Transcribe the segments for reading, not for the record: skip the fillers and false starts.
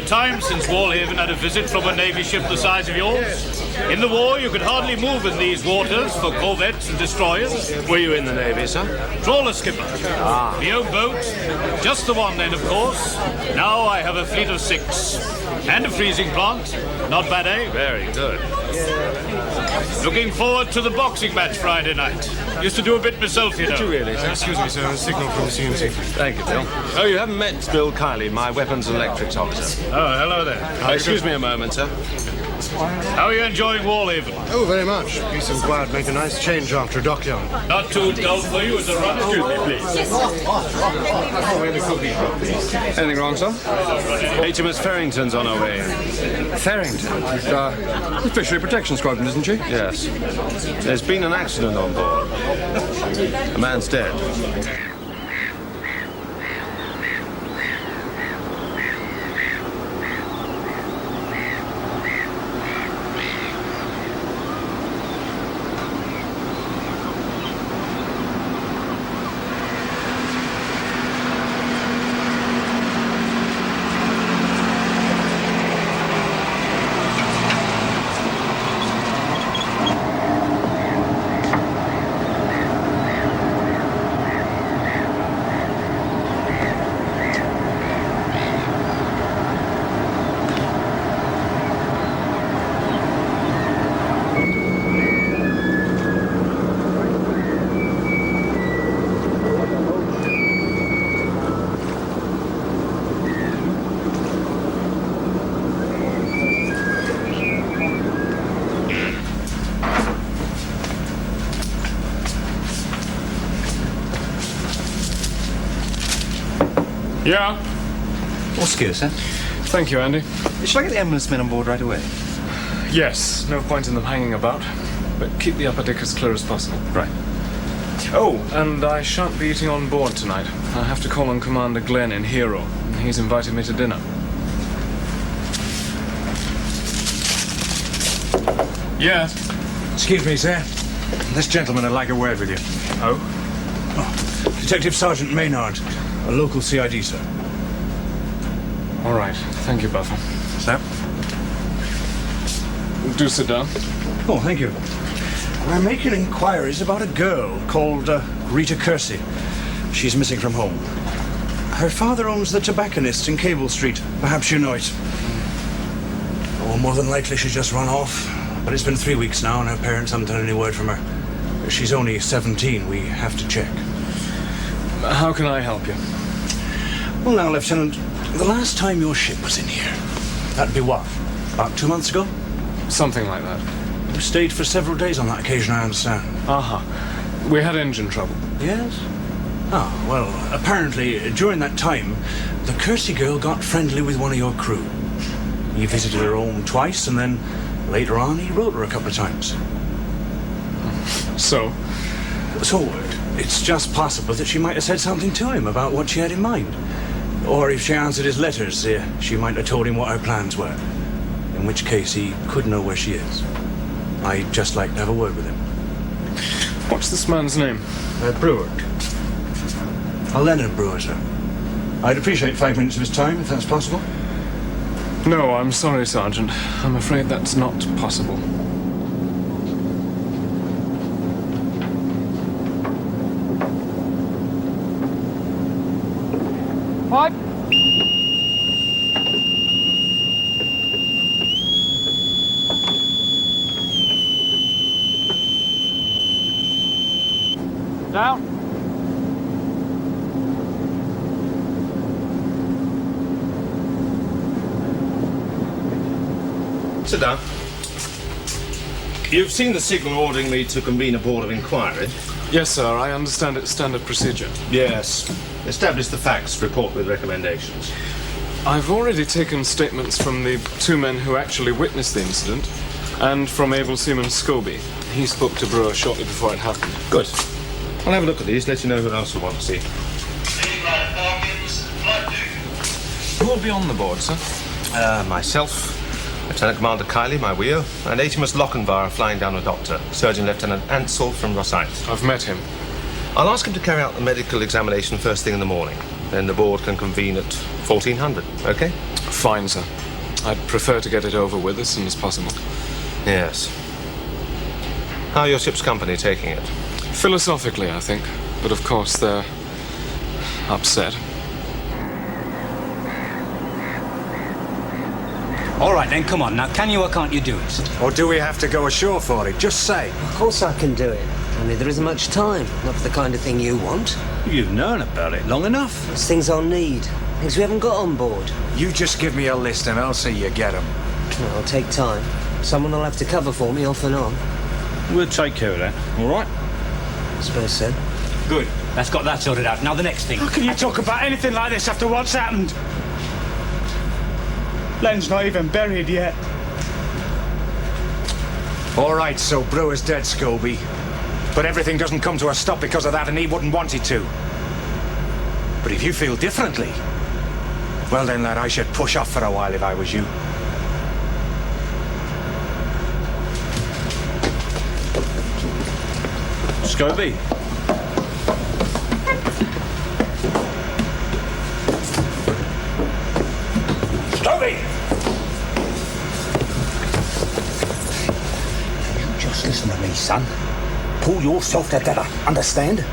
time since Walhaven had a visit from a Navy ship the size of yours. In the war, you could hardly move in these waters for corvettes and destroyers. Were you in the Navy, sir? Trawler skipper. My own boat. Just the one then, of course. Now I have a fleet of 6. And a freezing plant. Not bad, eh? Very good. Looking forward to the boxing match Friday night. Used to do a bit myself, you know. Did you really, sir? Excuse me, sir. A signal from the CMC. Thank you, Bill. Oh, you haven't met Bill Kiley, my weapons and electrics officer. Oh, hello there. Excuse me a moment, sir. How are you enjoying Walhaven? Oh, very much. Peace and quiet make a nice change after a dockyard. Not too dull for you as a runner? Excuse me, please. Anything wrong, sir? HMS Farrington's on her way. Farrington? The Fishery Protection Squadron, isn't she? Yes. There's been an accident on board. A man's dead. Yeah? What's gear, sir? Thank you, Andy. Shall I get the ambulance men on board right away? Yes, no point in them hanging about. But keep the upper deck as clear as possible. Right. Oh, and I shan't be eating on board tonight. I have to call on Commander Glenn in Hero. He's invited me to dinner. Yes? Excuse me, sir. This gentleman would like a word with you. Oh? Detective Sergeant Maynard, a local CID, sir. All right. Thank you, Buffer. Sir? Do sit down. Oh, thank you. We're making inquiries about a girl called Rita Kersey. She's missing from home. Her father owns the tobacconist in Cable Street. Perhaps you know it. Oh, more than likely she's just run off. But it's been 3 weeks now and her parents haven't had any word from her. She's only 17. We have to check. How can I help you? Well, now, Lieutenant, the last time your ship was in here, that'd be what? About 2 months ago? Something like that. You stayed for several days on that occasion, I understand. Aha. We had engine trouble. Yes? Ah, well, apparently, during that time, the Kersey girl got friendly with one of your crew. He visited her home twice, and then later on, he wrote her a couple of times. So? So, it's just possible that she might have said something to him about what she had in mind. Or if she answered his letters, she might have told him what her plans were. In which case, he could know where she is. I'd just like to have a word with him. What's this man's name? Brewer. A Leonard Brewer, sir. I'd appreciate 5 minutes of his time, if that's possible. No, I'm sorry, Sergeant. I'm afraid that's not possible. What? Down. Sit down. You've seen the signal ordering me to convene a board of inquiry. Yes, sir. I understand it's standard procedure. Yes. Establish the facts, report with recommendations. I've already taken statements from the 2 men who actually witnessed the incident and from able seaman Scobby. He spoke to Brewer shortly before it happened. Good. I'll have a look at these, let you know who else will want to see. Who will be on the board, sir? Myself, Lieutenant Commander Kiley, my wheel, and HMS Lochinvar flying down a doctor, Surgeon Lieutenant Ansell from Rosyth. I've met him. I'll ask him to carry out the medical examination first thing in the morning. Then the board can convene at 1400, okay? Fine, sir. I'd prefer to get it over with as soon as possible. Yes. How are your ship's company taking it? Philosophically, I think. But of course, they're upset. All right, then, come on. Now, can you or can't you do it? Or do we have to go ashore for it? Just say. Of course I can do it. Only there isn't much time. Not for the kind of thing you want. You've known about it long enough. It's things I'll need. Things we haven't got on board. You just give me a list and I'll see you get them. Well, it'll take time. Someone will have to cover for me off and on. We'll take care of that, all right? I suppose so. Good. That's got that sorted out. Now, the next thing. How can you talk about anything like this after what's happened? Len's not even buried yet. All right, so Brewer's dead, Scobie. But everything doesn't come to a stop because of that, and he wouldn't want it to. But if you feel differently, well then, lad, I should push off for a while if I was you. Scobie. Scobie! You just listen to me, son. Pull yourself together, understand?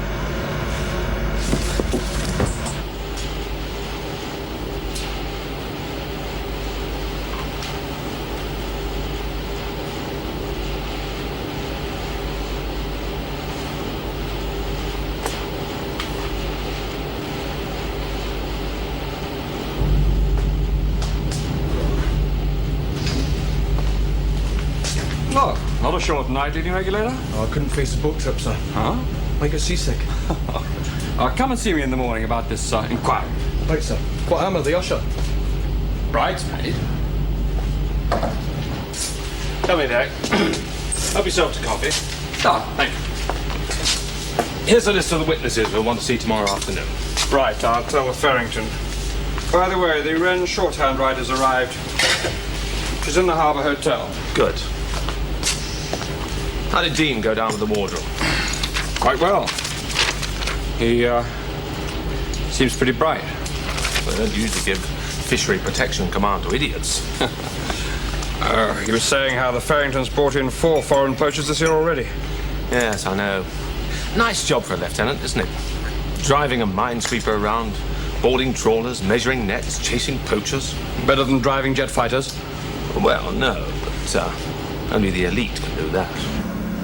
Oh, not a short night, leading regulator? I couldn't face the boat trip, sir. Huh? I get seasick. Come and see me in the morning about this inquiry. Right, sir. What am I, the usher? Bridesmaid? Come in, Derek. Help yourself to coffee. Ah, thank you. Here's a list of the witnesses we'll want to see tomorrow afternoon. Right, I'll tell the Farrington. By the way, the Wren shorthand rider's arrived. She's in the Harbour Hotel. Good. How did Dean go down with the wardroom? Quite well. He, seems pretty bright. Well, they don't usually give fishery protection command to idiots. He was saying how the Farringtons brought in 4 foreign poachers this year already. Yes, I know. Nice job for a lieutenant, isn't it? Driving a minesweeper around, boarding trawlers, measuring nets, chasing poachers. Better than driving jet fighters. Well, no, but only the elite can do that.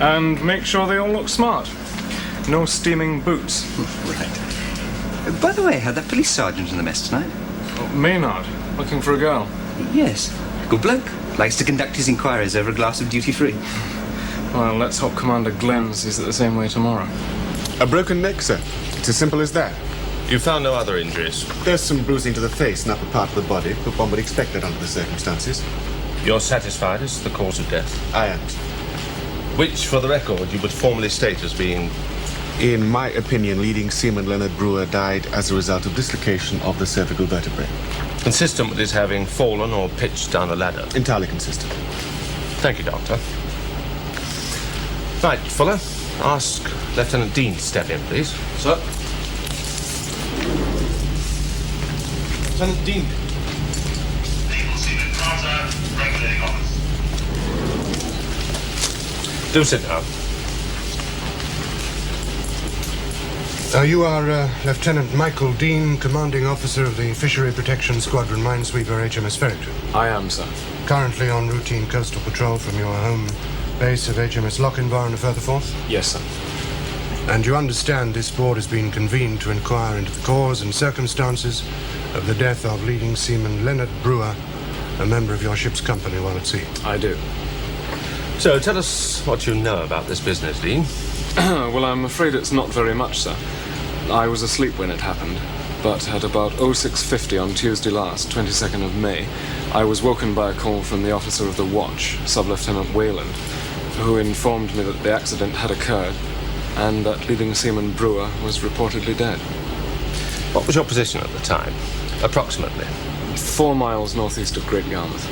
And make sure they all look smart. No steaming boots. Right. By the way, had that police sergeant in the mess tonight? Maynard, looking for a girl. Yes. Good bloke. Likes to conduct his inquiries over a glass of duty-free. Well, let's hope Commander Glenn sees it the same way tomorrow. A broken neck, sir. It's as simple as that. You found no other injuries? There's some bruising to the face and upper part of the body, but one would expect that under the circumstances. You're satisfied as to the cause of death? I am. Which, for the record, you would formally state as being... In my opinion, leading seaman Leonard Brewer died as a result of dislocation of the cervical vertebrae. Consistent with his having fallen or pitched down a ladder? Entirely consistent. Thank you, Doctor. Right, Fuller, ask Lieutenant Dean to step in, please. Sir? Lieutenant Dean. Naval Seaman Carter, regulating office. Do sit down. You are Lieutenant Michael Dean, commanding officer of the Fishery Protection Squadron minesweeper HMS Farrington. I am, sir. Currently on routine coastal patrol from your home base of HMS Lochinvar in the further forth. Yes, sir. And you understand this board has been convened to inquire into the cause and circumstances of the death of leading seaman Leonard Brewer, a member of your ship's company while at sea. I do. So, tell us what you know about this business, Dean. Well, I'm afraid it's not very much, sir. I was asleep when it happened, but at about 0650 on Tuesday last, 22nd of May, I was woken by a call from the officer of the watch, Sub-Lieutenant Wayland, who informed me that the accident had occurred and that leading seaman Brewer was reportedly dead. What was your position at the time, approximately? 4 miles northeast of Great Yarmouth.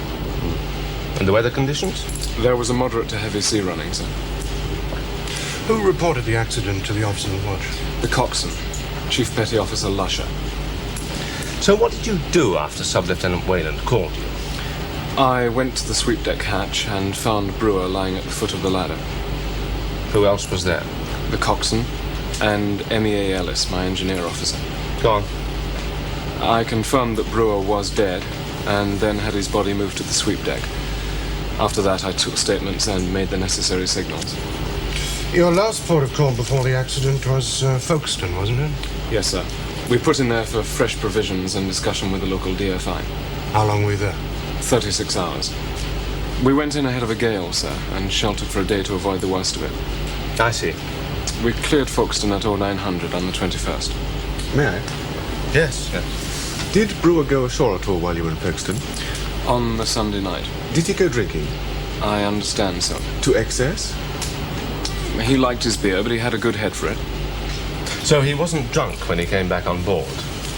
And the weather conditions? There was a moderate to heavy sea running, sir. Who reported the accident to the officer of the watch? The coxswain, Chief Petty Officer Lusher. So what did you do after Sub-Lieutenant Wayland called you? I went to the sweep deck hatch and found Brewer lying at the foot of the ladder. Who else was there? The coxswain and MEA Ellis, my engineer officer. Go on. I confirmed that Brewer was dead and then had his body moved to the sweep deck. After that, I took statements and made the necessary signals. Your last port of call before the accident was Folkestone, wasn't it? Yes, sir. We put in there for fresh provisions and discussion with the local DFI. How long were you there? 36 hours. We went in ahead of a gale, sir, and sheltered for a day to avoid the worst of it. I see. We cleared Folkestone at 0900 on the 21st. May I? Yes. Did Brewer go ashore at all while you were in Folkestone? On the Sunday night. Did he go drinking? I understand so. To excess? He liked his beer, but he had a good head for it. So he wasn't drunk when he came back on board?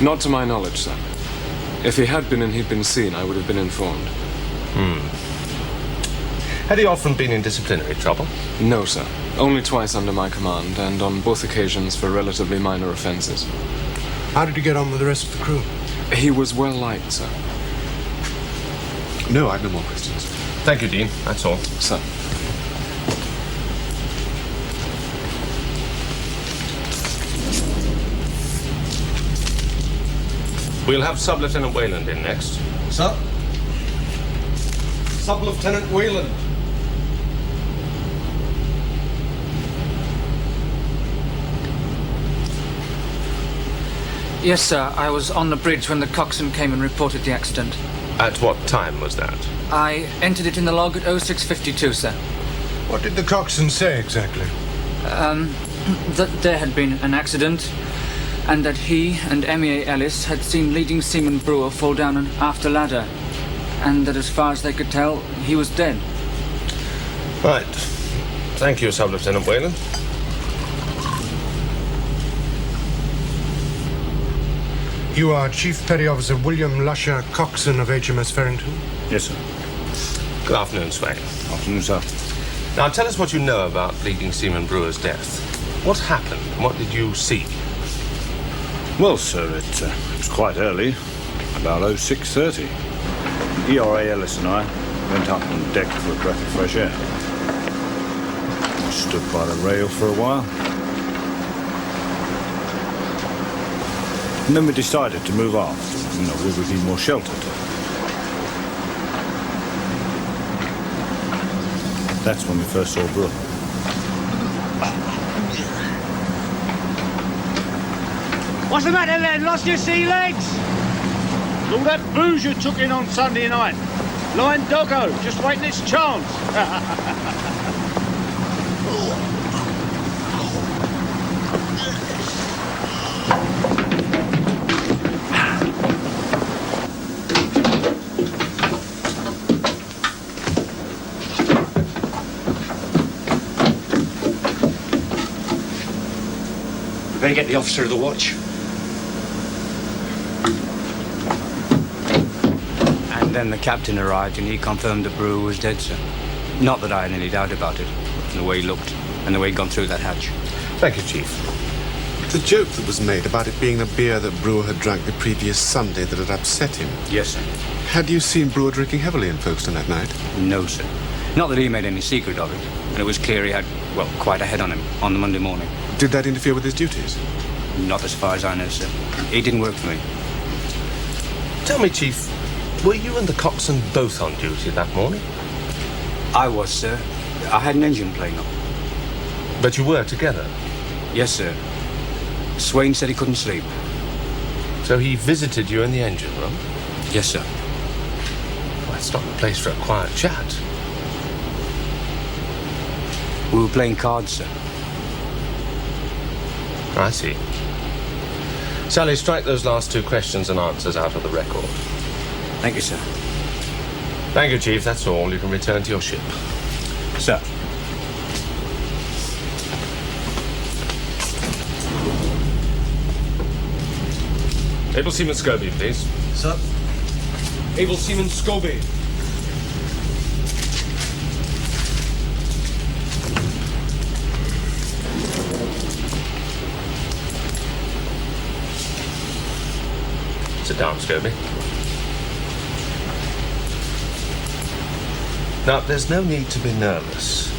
Not to my knowledge, sir. If he had been and he'd been seen, I would have been informed. Had he often been in disciplinary trouble? No, sir. Only twice under my command, and on both occasions for relatively minor offences. How did you get on with the rest of the crew? He was well liked, sir. No, I've no more questions. Thank you, Dean. That's all. Sir. We'll have Sub-Lieutenant Wayland in next. Sir? Sub-Lieutenant Wayland. Yes, sir. I was on the bridge when the coxswain came and reported the accident. At what time was that? I entered it in the log at 0652, sir. What did the coxswain say exactly? That there had been an accident, and that he and MEA Ellis had seen leading seaman Brewer fall down an after ladder, and that as far as they could tell, he was dead. Right. Thank you, Sub-Lieutenant Wayland. You are Chief Petty Officer William Lusher, coxswain of HMS Farrington? Yes, sir. Good afternoon, Swain. Afternoon, sir. Now, tell us what you know about leading seaman Brewer's death. What happened? What did you see? Well, sir, it was quite early, about 06:30. ERA Ellis and I went up on deck for a breath of fresh air. We stood by the rail for a while. And then we decided to move aft, where we'd be more sheltered. That's when we first saw Brewer. What's the matter, lad? Lost your sea legs? All that booze you took in on Sunday night. Lying doggo, just waiting its chance. We better get the officer of the watch. And then the captain arrived and he confirmed that Brewer was dead, sir. Not that I had any doubt about it, from the way he looked and the way he'd gone through that hatch. Thank you, Chief. The joke that was made about it being the beer that Brewer had drank the previous Sunday that had upset him. Yes, sir. Had you seen Brewer drinking heavily in Folkestone that night? No, sir. Not that he made any secret of it. And it was clear he had, quite a head on him on the Monday morning. Did that interfere with his duties? Not as far as I know, sir. He didn't work for me. Tell me, Chief, were you and the coxswain both on duty that morning? I was, sir. I had an engine playing up. But you were together? Yes, sir. Swain said he couldn't sleep. So he visited you in the engine room? Yes, sir. Well, that's not the place for a quiet chat. We were playing cards, sir. I see. Sally, strike those last two questions and answers out of the record. Thank you, sir. Thank you, Chief. That's all. You can return to your ship. Sir. Able Seaman Scobby, please. Sir? Able Seaman Scobby. Sit down, Scobie. Now, there's no need to be nervous.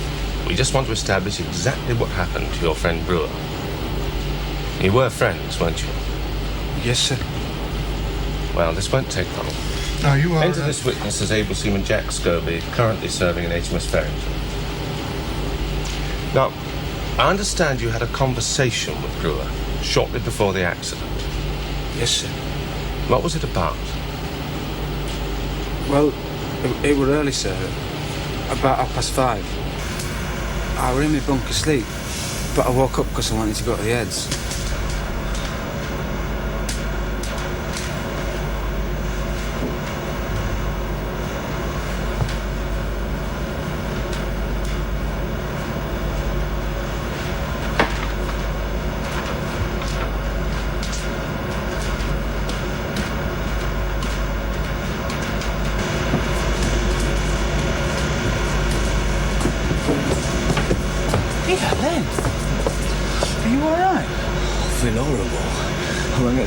We just want to establish exactly what happened to your friend Brewer. You were friends, weren't you? Yes, sir. Well, this won't take long. Now, you are... Enter this witness as able seaman Jack Scobie, currently serving in HMS Farrington. Now, I understand you had a conversation with Brewer shortly before the accident. Yes, sir. What was it about? Well, it was early, sir. About 5:30. I were in my bunk asleep, but I woke up because I wanted to go to the heads.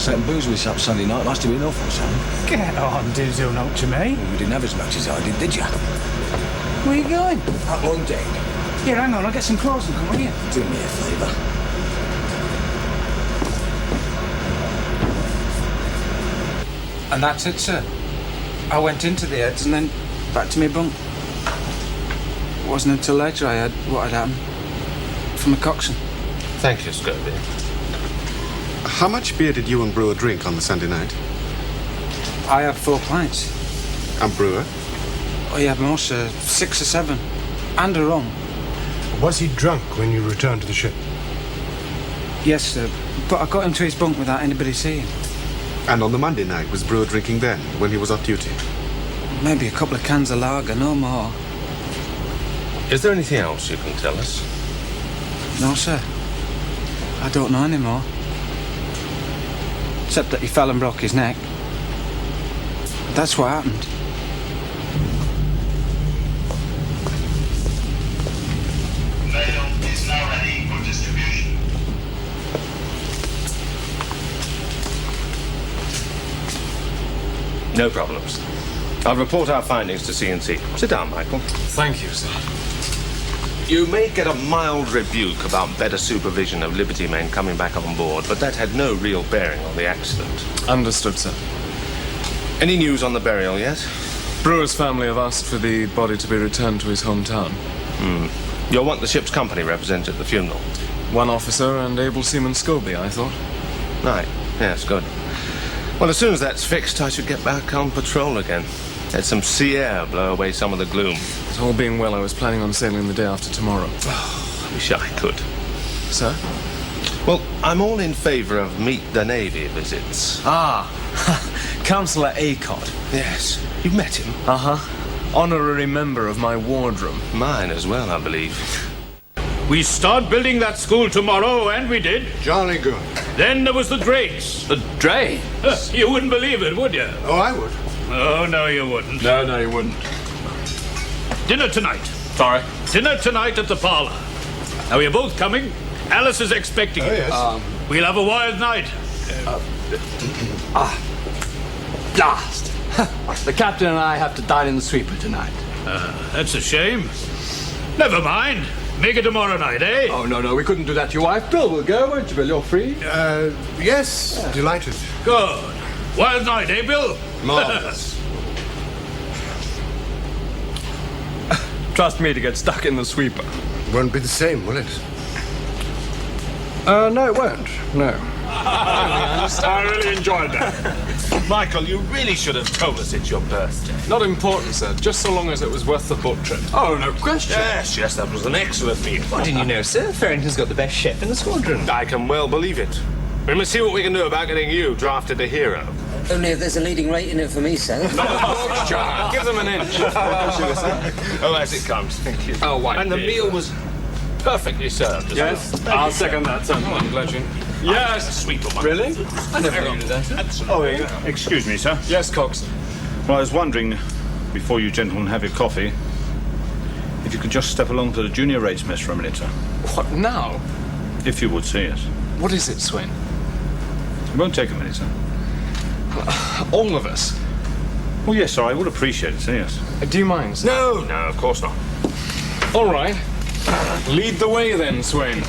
That booze we up Sunday night must have been awful, son. Get on, Dizzle, not to me. You didn't have as much as I did you? Where are you going? Up on deck. Yeah, hang on, I'll get some clothes and come with you. Do me a favour. And that's it, sir. I went into the heads and then back to my bunk. It wasn't until later I heard what had happened from a coxswain. Thank you, Scobie. How much beer did you and Brewer drink on the Sunday night? I had 4 pints. And Brewer? Oh, he had more, sir. 6 or 7. And a rum. Was he drunk when you returned to the ship? Yes, sir. But I got him to his bunk without anybody seeing. And on the Monday night, was Brewer drinking then, when he was off duty? Maybe a couple of cans of lager, no more. Is there anything else you can tell us? No, sir. I don't know anymore. Except that he fell and broke his neck. That's what happened. Mail is now ready for distribution. No problems. I'll report our findings to CNC. Sit down, Michael. Thank you, sir. You may get a mild rebuke about better supervision of Liberty men coming back on board, but that had no real bearing on the accident. Understood, sir. Any news on the burial yet? Brewer's family have asked for the body to be returned to his hometown. You'll want the ship's company represented at the funeral. One officer and able seaman Scobie, I thought. Right. Yes, good. Well, as soon as that's fixed, I should get back on patrol again. Let some sea air blow away some of the gloom. All being well, I was planning on sailing the day after tomorrow. Oh, I wish I could. Sir? Well, I'm all in favour of Meet the Navy visits. Ah, Councillor Acott. Yes. You've met him? Uh-huh. Honorary member of my wardroom. Mine as well, I believe. We start building that school tomorrow, and we did. Jolly good. Then there was the Drakes. The Drakes? You wouldn't believe it, would you? Oh, I would. Oh, no, you wouldn't. No, you wouldn't. Dinner tonight. Sorry? Dinner tonight at the parlour. Now, you're both coming. Alice is expecting you. Yes. We'll have a wild night. Blast! The captain and I have to dine in the sweeper tonight. That's a shame. Never mind. Make it tomorrow night, eh? Oh, no, we couldn't do that to your wife. Bill will go, won't you, Bill? You're free. Yes. Delighted. Good. Wild night, eh, Bill? Marvellous. Trust me to get stuck in the sweeper. Won't be the same, will it? No, it won't. No. I really enjoyed that. Michael, you really should have told us it's your birthday. Not important, sir. Just so long as it was worth the boat trip. Oh, no question. Yes, that was an excellent meal. Why didn't you know, sir? Farrington's got the best chef in the squadron. I can well believe it. We must see what we can do about getting you drafted a hero. Only if there's a leading rate in it for me, sir. Give them an inch. Oh, as it comes. Thank you. Oh, why? And the meal was perfectly served as Yes, well. I'll second that, sir. I'm glad you... Yes! Sweet one. Really? I never knew that, sir. Absolutely. Oh, excuse me, sir. Yes, Cox. Well, I was wondering, before you gentlemen have your coffee, if you could just step along to the junior rates mess for a minute, sir. What, now? If you would see us. What is it, Swain? It won't take a minute, sir. All of us. Well, yes, sir, I would appreciate it, yes. Do you mind, sir? No, of course not. All right. Lead the way then, Swain.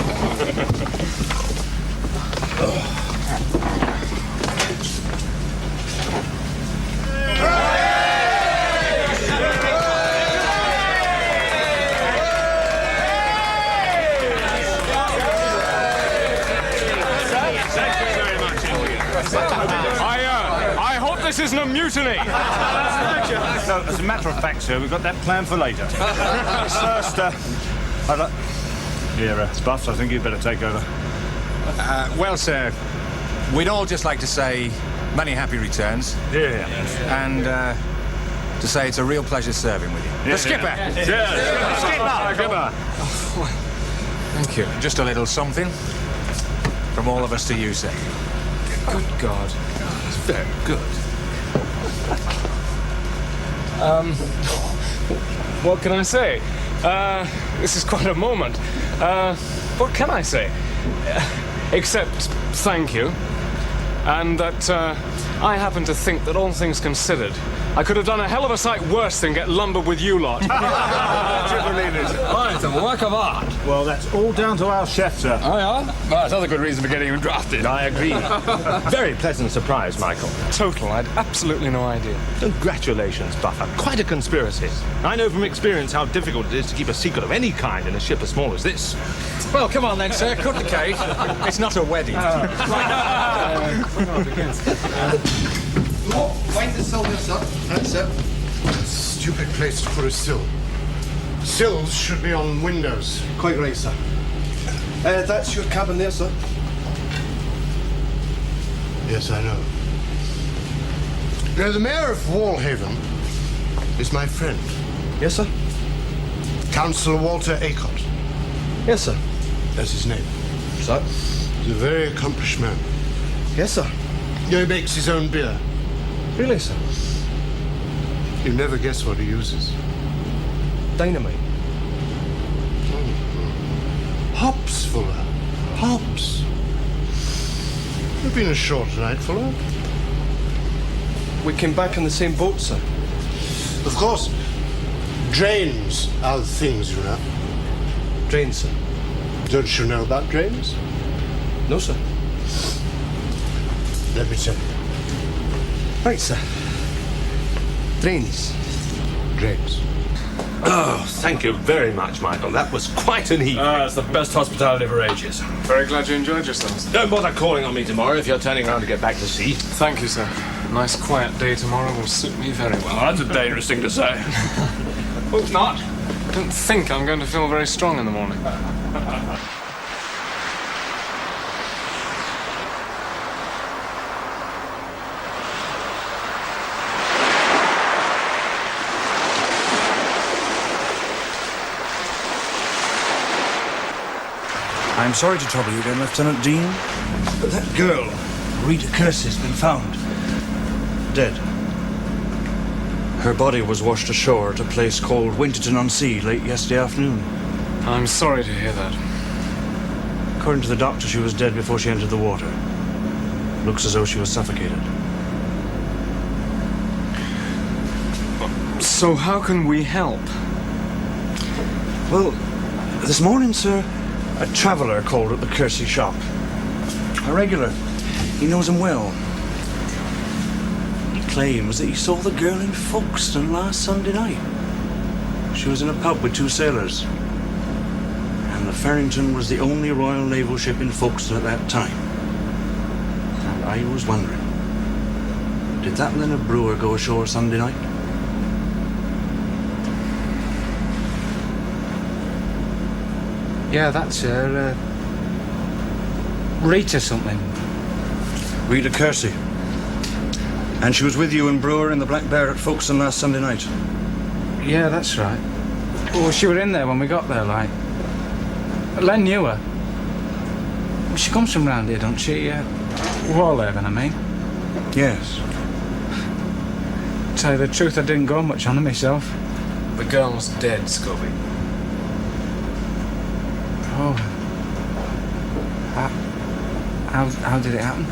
I hope this isn't a mutiny. No, as a matter of fact, sir, we've got that planned for later. First, Here, Buffs, I think you'd better take over. Well, sir, we'd all just like to say many happy returns. Yeah. And to say it's a real pleasure serving with you. The skipper! Skipper! Thank you. Just a little something from all of us to you, sir. Good God. It's very good. What can I say? This is quite a moment. What can I say? Except thank you. And that I happen to think that all things considered, I could have done a hell of a sight worse than get lumbered with you lot. Right, it's a work of art. Well, that's all down to our chef, sir. Oh, yeah? Well, that's another good reason for getting him drafted. I agree. Very pleasant surprise, Michael. Total. I'd absolutely no idea. Congratulations, Buffer. Quite a conspiracy. I know from experience how difficult it is to keep a secret of any kind in a ship as small as this. Well, come on then, sir. Cut the cake. It's not a wedding. Wind the sill this up. That's it. Stupid place to put a sill. Sills should be on windows. Quite right, sir. That's your cabin there, sir. Yes, I know. Now, the mayor of Walhaven is my friend. Yes, sir. Councillor Walter Acott. Yes, sir. That's his name. Sir? He's a very accomplished man. Yes, sir. He makes his own beer. Really, sir? You never guess what he uses. Dynamite. Hops, Fuller. Hops. You've been ashore tonight, Fuller. We came back on the same boat, sir. Of course. Drains are the things, you know. Drains, sir. Don't you know about drains? No, sir. Let me tell you. Right, sir. Drains. Drains. Oh, thank you very much, Michael. That was quite an evening. It's the best hospitality for ages. Very glad you enjoyed yourselves. Don't bother calling on me tomorrow if you're turning around to get back to sea. Thank you, sir. A nice quiet day tomorrow will suit me very well. Oh, that's a dangerous thing to say. Hope not. Don't think I'm going to feel very strong in the morning. I'm sorry to trouble you again, Lieutenant Dean, but that girl, Rita Kersey, has been found. Dead. Her body was washed ashore at a place called Winterton-on-Sea late yesterday afternoon. I'm sorry to hear that. According to the doctor, she was dead before she entered the water. Looks as though she was suffocated. So how can we help? Well, this morning, sir, a traveller called at the Kersey shop. A regular. He knows him well. He claims that he saw the girl in Folkestone last Sunday night. She was in a pub with two sailors. And the Farrington was the only Royal Naval ship in Folkestone at that time. And I was wondering, did that Leonard Brewer go ashore Sunday night? Yeah, that's her. Rita something. Rita Kersey. And she was with you and Brewer in the Black Bear at Folkestone last Sunday night. Yeah, that's right. Well, she were in there when we got there, like. Len knew her. She comes from round here, don't she? Warhaven, I mean. Yes. Tell you the truth, I didn't go much on her myself. The girl's dead, Scobby. Oh. How did it happen?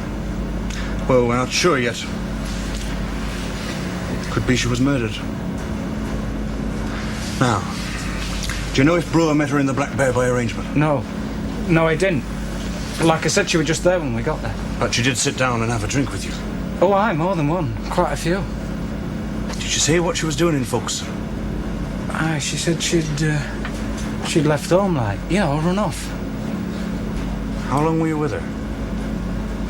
Well, we're not sure yet. Could be she was murdered. Now, do you know if Brewer met her in the Black Bear by arrangement? No. No, I didn't. Like I said, she was just there when we got there. But she did sit down and have a drink with you? Oh, aye, more than one. Quite a few. Did she say what she was doing in Folkestone? Aye, she said she'd left home, like, run off. How long were you with her?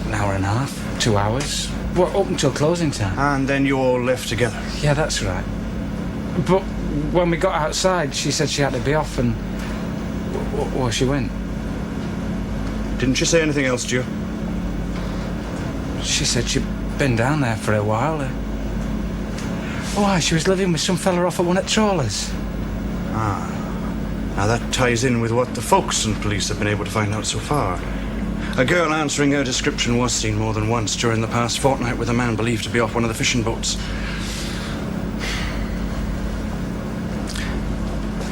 An hour and a half, 2 hours. Well, up until closing time. And then you all left together? Yeah, that's right. But when we got outside, she said she had to be off and... Well, she went. Didn't she say anything else to you? She said she'd been down there for a while. Oh, aye, she was living with some fella off at one of the trawlers. Ah. Now that ties in with what the Folkestone police have been able to find out so far. A girl answering her description was seen more than once during the past fortnight with a man believed to be off one of the fishing boats.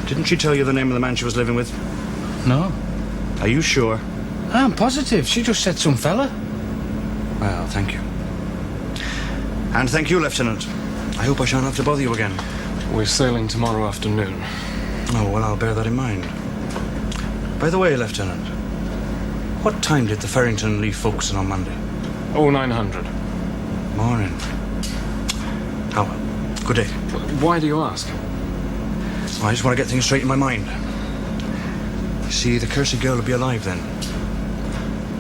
Didn't she tell you the name of the man she was living with? No. Are you sure? I'm positive. She just said some fella. Well, thank you. And thank you, Lieutenant. I hope I shan't have to bother you again. We're sailing tomorrow afternoon. Oh, well, I'll bear that in mind. By the way, Lieutenant, what time did the Farrington leave Folkestone on Monday? 0900. Morning. Oh, well. Good day. Why do you ask? Well, I just want to get things straight in my mind. You see, the cursed girl will be alive then.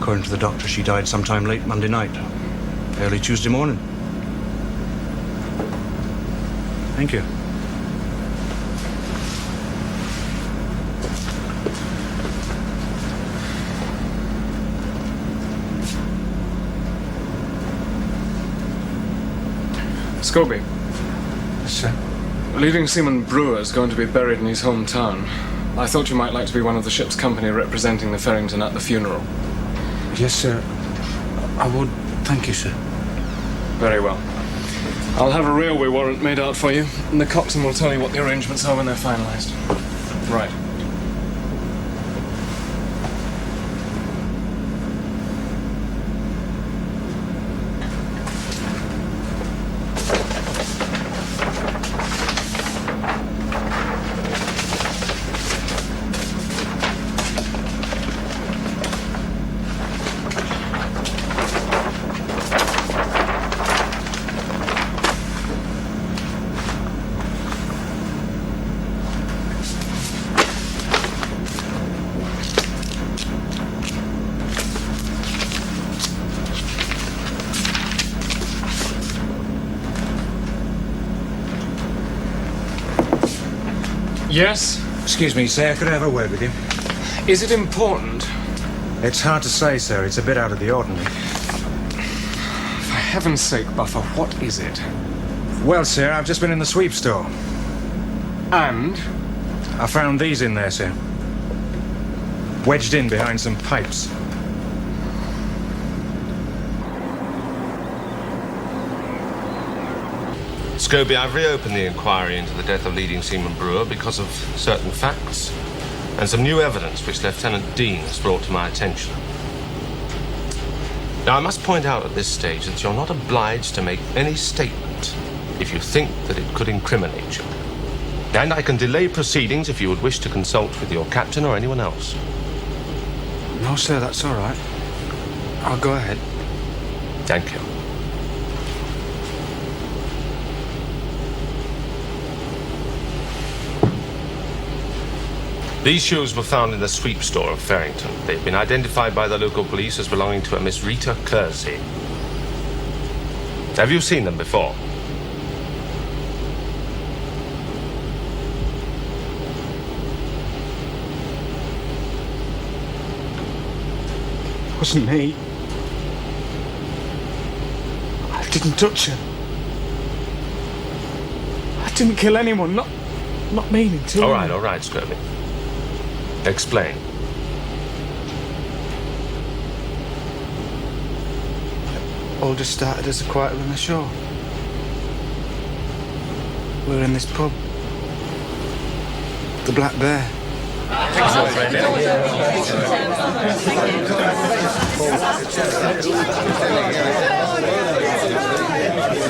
According to the doctor, she died sometime late Monday night, early Tuesday morning. Thank you. Scobby. Sir? Leading Seaman Brewer is going to be buried in his hometown. I thought you might like to be one of the ship's company representing the Farrington at the funeral. Yes, sir. I would. Thank you, sir. Very well. I'll have a railway warrant made out for you, and the coxswain will tell you what the arrangements are when they're finalised. Right. Yes? Excuse me, sir, could I have a word with you? Is it important? It's hard to say, sir. It's a bit out of the ordinary. For heaven's sake, Buffer, what is it? Well, sir, I've just been in the sweep store. And? I found these in there, sir. Wedged in behind some pipes. Scobie, I've reopened the inquiry into the death of leading seaman Brewer because of certain facts and some new evidence which Lieutenant Dean has brought to my attention. Now, I must point out at this stage that you're not obliged to make any statement if you think that it could incriminate you. And I can delay proceedings if you would wish to consult with your captain or anyone else. No, sir, that's all right. I'll go ahead. Thank you. These shoes were found in the sweep store of Farrington. They've been identified by the local police as belonging to a Miss Rita Kersey. Have you seen them before? It wasn't me. I didn't touch her. I didn't kill anyone, not meaning to. All right, Scobie. Explain. All just started as a quiet run ashore. We were in this pub. The Black Bear. Well,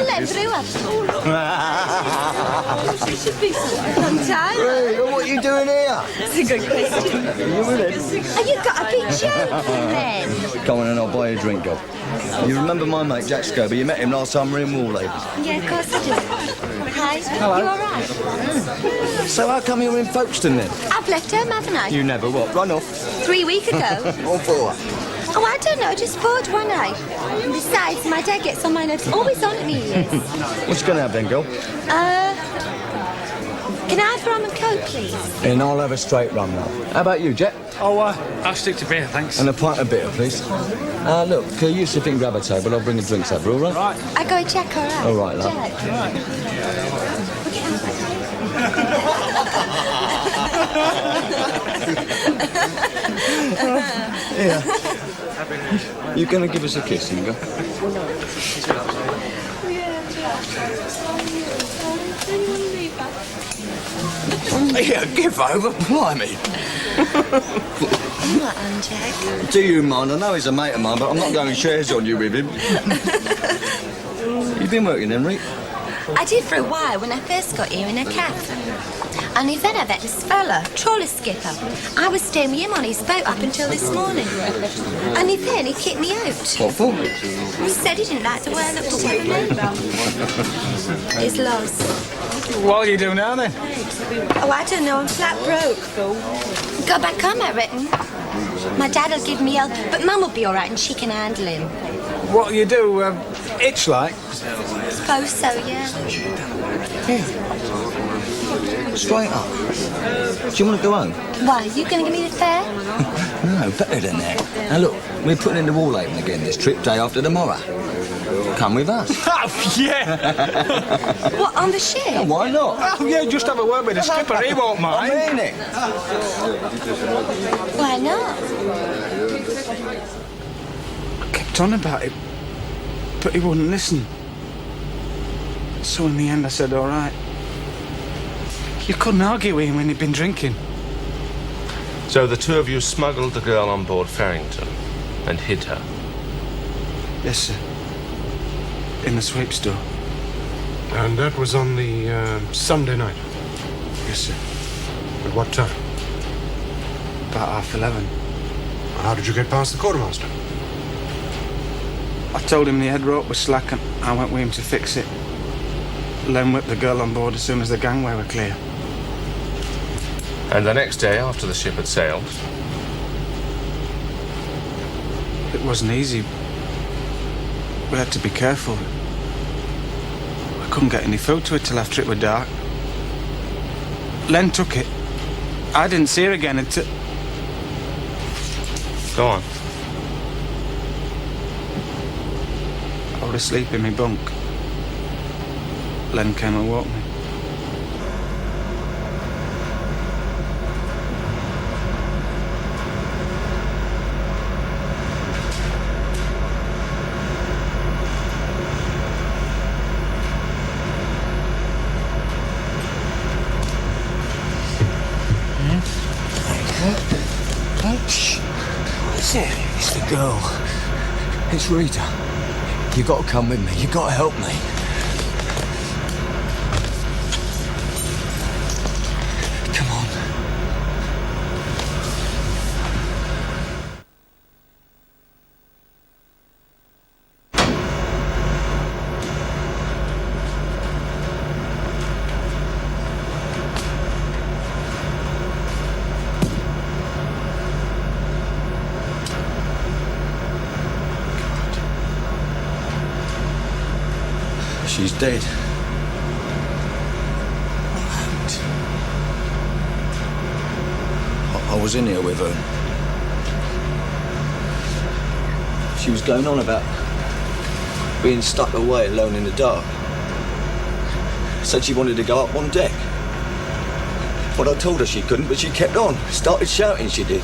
then, Brewer. She should be long time. Hey, what are you doing here? That's a good question. Have you got a big joke, then? Come on and I'll buy you a drink, girl. You remember my mate, Jack Scobby? You met him last summer in Warley. Yeah, of course I do. Hi. Hello. You all right? So how come you're in Folkestone then? I've left home, haven't I? You never what? Run off? 3 weeks ago. Or 4? Oh, I don't know, just bored one night. Besides, my dad gets on my nerves, always on at me, he is. What's going to have then, girl? Can I have rum and coke, please? And I'll have a straight rum now. How about you, Jet? Oh, I'll stick to beer, thanks. And a pint of bitter, please. Look, you sit and grab a table, I'll bring the drinks over, all right? Right. I go check, all right? All right, love. Yeah. You gonna give us a kiss, Inga? Yeah, give over, blimey. I'm not on, Jack. Do you mind? I know he's a mate of mine, but I'm not going shares on you with him. You been working then, Rick? I did for a while when I first got here in a cab. And then I met this fella, trawler skipper. I was staying with him on his boat up until this morning. And then he kicked me out. What for? He said he didn't like the way I looked at him. His loss. What will you do now, then? Oh, I don't know. I'm flat broke. Go back home, I reckon. My dad'll give me help, but Mum will be all right and she can handle him. What will you do? Itch like? Suppose so, yeah. Straight up. Do you want to go home? Why, you going to give me the fare? No, better than that. Now look, we're putting in the Wallhaven again this trip, day after tomorrow. Come with us. Oh, yeah! What, on the ship? Yeah, why not? Oh, yeah, just have a word with the skipper, he won't mind. I mean it. Why not? I kept on about it, but he wouldn't listen. So in the end I said, all right. You couldn't argue with him when he'd been drinking. So the two of you smuggled the girl on board Farrington and hid her? Yes, sir. In the sweep store. And that was on the Sunday night? Yes, sir. At what time? About 11:30. How did you get past the quartermaster? I told him the head rope was slack and I went with him to fix it. Len whipped the girl on board as soon as the gangway were clear. And the next day, after the ship had sailed? It wasn't easy. We had to be careful. I couldn't get any food to it till after it was dark. Len took it. I didn't see her again until... Go on. I was asleep in my bunk. Len came and woke me. It's the girl. It's Rita. You got to come with me. You got to help me. Come on. She's dead. I was in here with her. She was going on about being stuck away alone in the dark. Said she wanted to go up on deck. Well, I told her she couldn't, but she kept on. Started shouting, she did.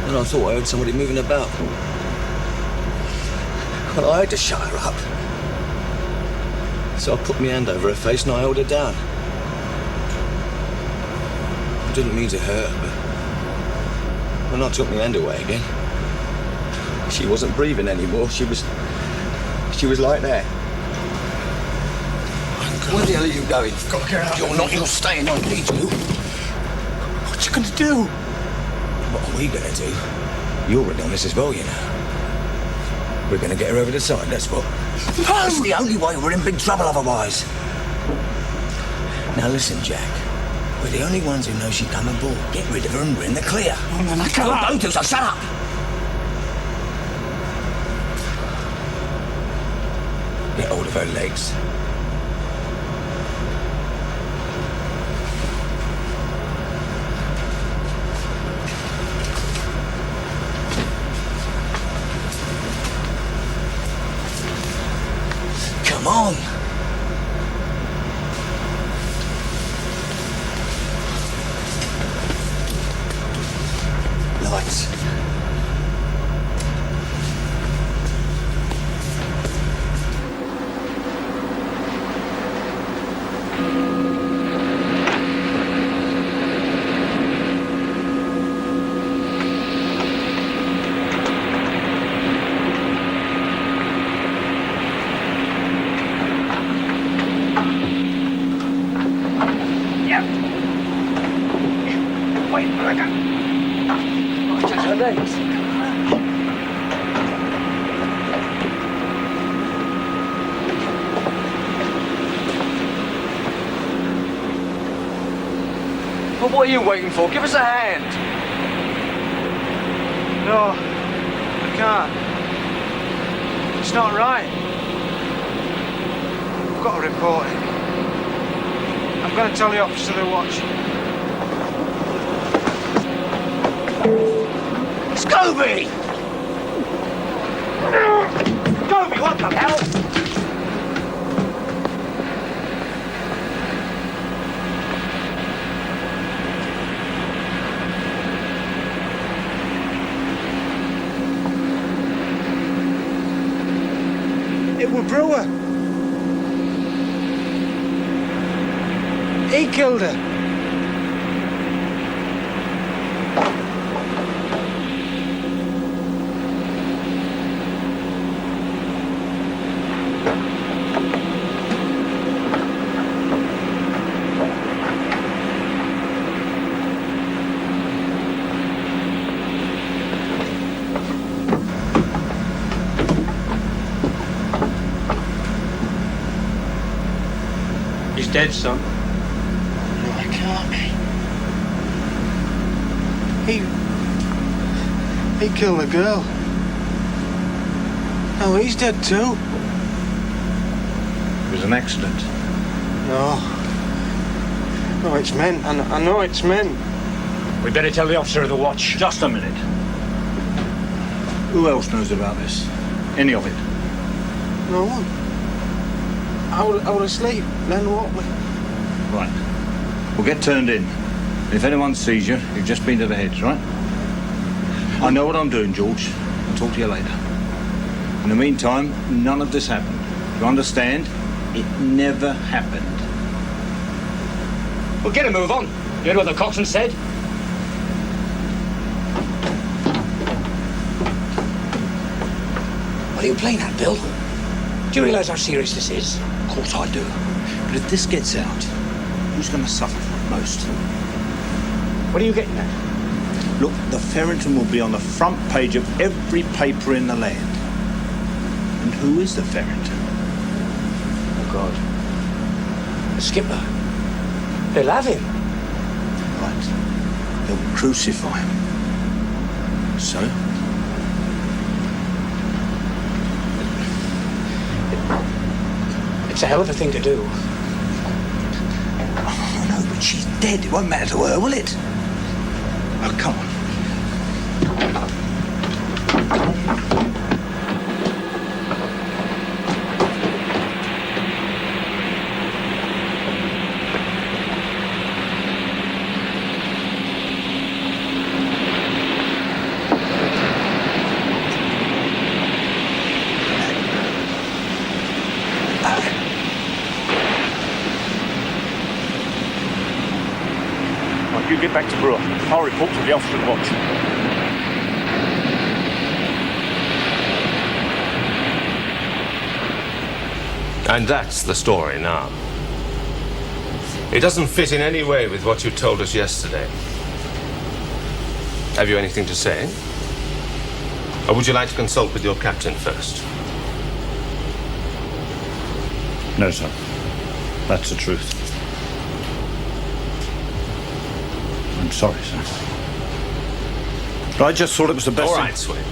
And I thought I heard somebody moving about. Well, I had to shut her up. So I put my hand over her face and I held her down. I didn't mean to hurt her, When I took my hand away again, she wasn't breathing anymore. She was like that. Where the hell are you going? Got to get out. You're staying on, need you? What you gonna do? What are we gonna do? You're in on this as well, you know. We're gonna get her over the side, that's what. No! It's the only way. We're in big trouble otherwise. Now listen, Jack. We're the only ones who know she come aboard. Get rid of her and we're in the clear. Oh, man, I can't. Don't do so, shut up! Get hold of her legs. Come on! Lights. Well, what are you waiting for? Give us a hand. No, I can't. It's not right. I've got to report it. I'm going to tell the officer of the watch. Scobby! Scobby, what the hell? It was Brewer. He killed her. He's dead, son. No, I can't. He killed a girl. No, he's dead too. It was an accident. No. No, it's men. I know it's men. We better tell the officer of the watch. Just a minute. Who else knows about this? Any of it? No one. I was asleep. Then woke me. Right. We'll get turned in. If anyone sees you, you've just been to the heads, right? I know what I'm doing, George. I'll talk to you later. In the meantime, none of this happened. You understand? It never happened. Well, get a move on. You heard what the coxswain said? What are you playing at, Bill? Do you realise how serious this is? Of course I do. But if this gets out, who's going to suffer for it most? What are you getting at? Look, the Ferrington will be on the front page of every paper in the land. And who is the Ferrington? Oh, God. The skipper. They'll have him. Right. They'll crucify him. So? It's a hell of a thing to do. Oh, no, but she's dead. It won't matter to her, will it? Oh, come on. You get back to Brewer. I'll report to the officer of the watch. And that's the story now. It doesn't fit in any way with what you told us yesterday. Have you anything to say? Or would you like to consult with your captain first? No, sir. That's the truth. I'm sorry, sir. But I just thought it was the best All thing. right, Swain.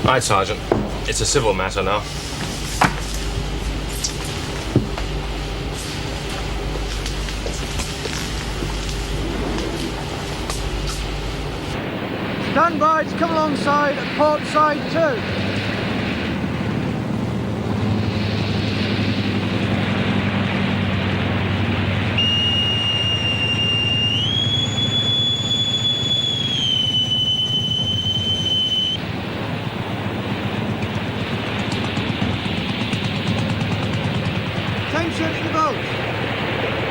Right, Sergeant. It's a civil matter now. Stand by to come alongside at port side 2. Attention in the boat.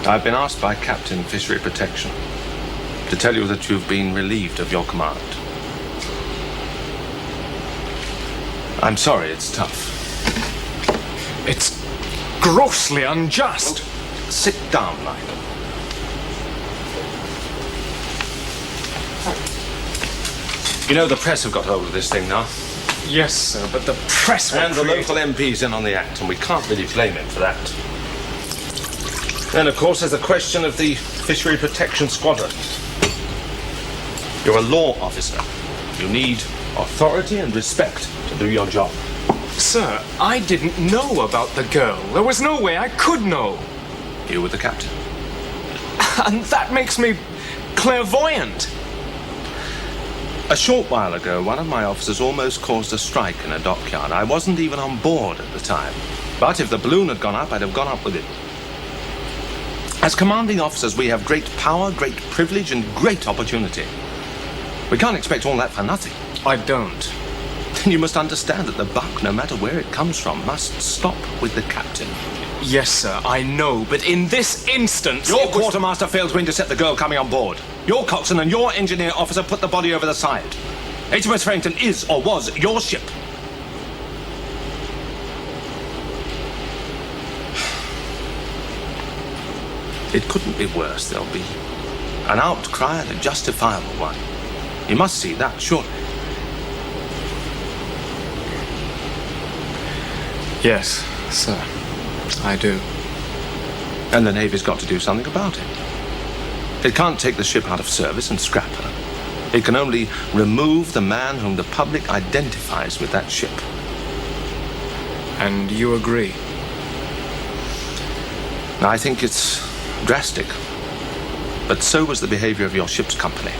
I've been asked by Captain Fishery Protection to tell you that you've been relieved of your command. I'm sorry, it's tough. It's grossly unjust. Sit down, Michael. You know, the press have got hold of this thing now. Yes, sir, but the press will And the create- local MP's in on the act, and we can't really blame him for that. And, of course, there's the question of the Fishery Protection Squadron. You're a law officer. You need authority and respect to do your job. Sir, I didn't know about the girl. There was no way I could know. You were the captain. And that makes me clairvoyant. A short while ago, one of my officers almost caused a strike in a dockyard. I wasn't even on board at the time. But if the balloon had gone up, I'd have gone up with it. As commanding officers, we have great power, great privilege, and great opportunity. We can't expect all that for nothing. I don't. Then you must understand that the buck, no matter where it comes from, must stop with the captain. Yes, sir, I know, but in this instance... Your quartermaster failed to intercept the girl coming on board. Your coxswain and your engineer officer put the body over the side. HMS Farrington is, or was, your ship. It couldn't be worse. There'll be an outcry and a justifiable one. You must see that, surely. Yes, sir, I do. And the Navy's got to do something about it. It can't take the ship out of service and scrap her. It can only remove the man whom the public identifies with that ship. And you agree? I think it's drastic. But so was the behavior of your ship's company.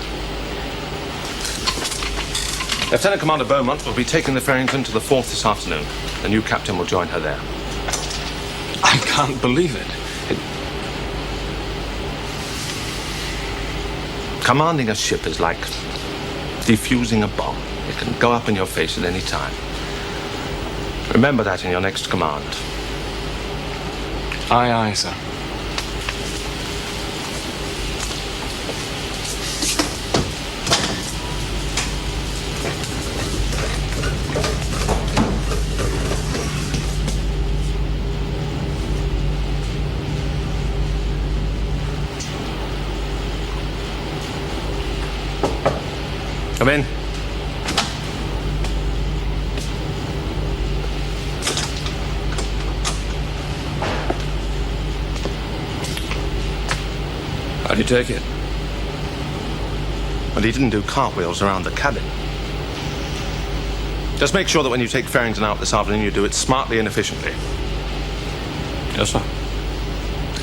Lieutenant Commander Beaumont will be taking the Farrington to the Forth this afternoon. The new captain will join her there. I can't believe it. Commanding a ship is like defusing a bomb. It can go up in your face at any time. Remember that in your next command. Aye, aye, sir. Come in. How'd you take it? Well, he didn't do cartwheels around the cabin. Just make sure that when you take Farrington out this afternoon, you do it smartly and efficiently. Yes, sir.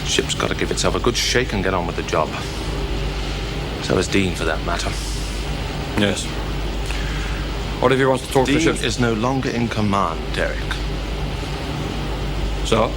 The ship's got to give itself a good shake and get on with the job. So has Dean, for that matter. Yes. What if he wants to talk to the Dean ship? is no longer in command, Derek. So?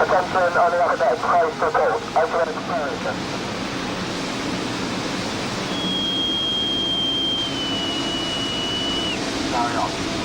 Attention on the upper deck, close to port, open explosion. Carry on.